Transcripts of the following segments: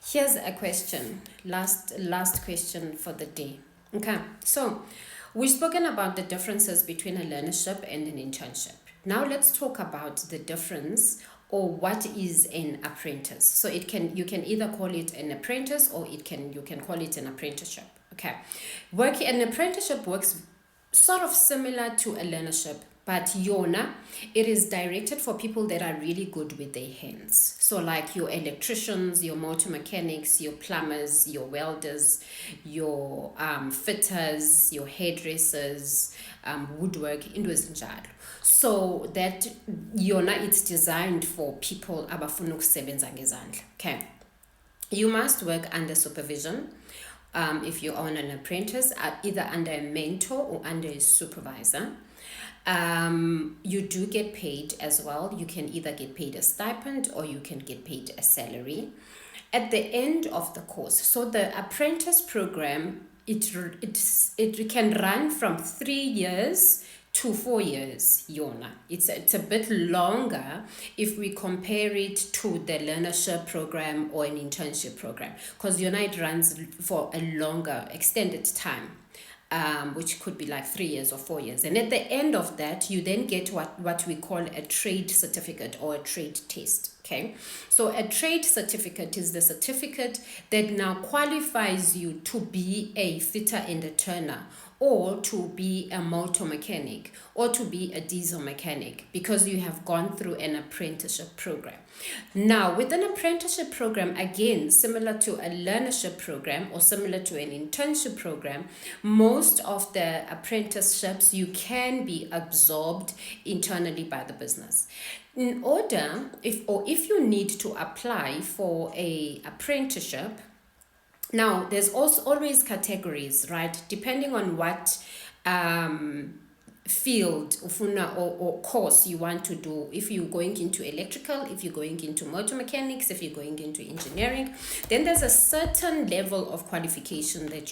Here's a question, last question for the day. Okay, so we've spoken about the differences between a learnership and an internship. Now let's talk about the difference, or what is an apprentice. So you can either call it an apprentice, or you can call it an apprenticeship. Okay, an apprenticeship works sort of similar to a learnership, but yona, it is directed for people that are really good with their hands. So like your electricians, your motor mechanics, your plumbers, your welders, your fitters, your hairdressers, woodwork, into ezinjalo. So that yona, it's designed for people abafuna ukusebenza ngezandla. Okay, you must work under supervision. If you're on an apprentice, either under a mentor or under a supervisor. You do get paid as well. You can either get paid a stipend or you can get paid a salary at the end of the course. So the apprentice program, it can run from 3 years to 4 years, Yona. It's a bit longer if we compare it to the learnership program or an internship program, because Yona, it runs for a longer extended time. Which could be like 3 years or 4 years. And at the end of that, you then get what we call a trade certificate or a trade test. Okay, so a trade certificate is the certificate that now qualifies you to be a fitter and a turner, or to be a motor mechanic, or to be a diesel mechanic, because you have gone through an apprenticeship program. Now, with an apprenticeship program, again, similar to a learnership program or similar to an internship program, most of the apprenticeships, you can be absorbed internally by the business. In order, if you need to apply for a apprenticeship, now there's also always categories, right? Depending on what field or course you want to do. If you're going into electrical, if you're going into motor mechanics, if you're going into engineering, then there's a certain level of qualification that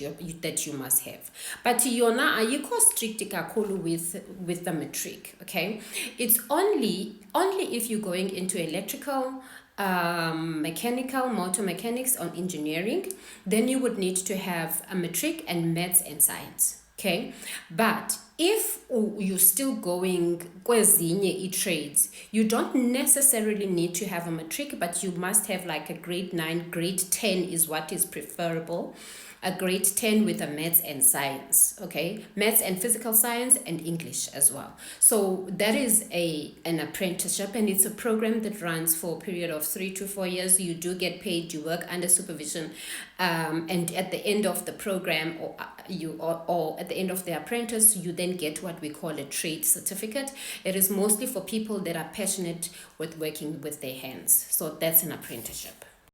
you must have. But yona ayikho strict kakhulu with the matric. Okay, it's only if you're going into electrical, mechanical, motor mechanics, or engineering, then you would need to have a matric and maths and science. Okay, but if you're still going kwezinye trades, you don't necessarily need to have a matric, but you must have like a grade 9, grade 10 is what is preferable. A grade 10 with a maths and science, okay? Maths and physical science and English as well. So that is an apprenticeship, and it's a program that runs for a period of 3 to 4 years. You do get paid, you work under supervision, and at the end of the program or at the end of the apprentice, you then get what we call a trade certificate. It is mostly for people that are passionate with working with their hands. So that's an apprenticeship.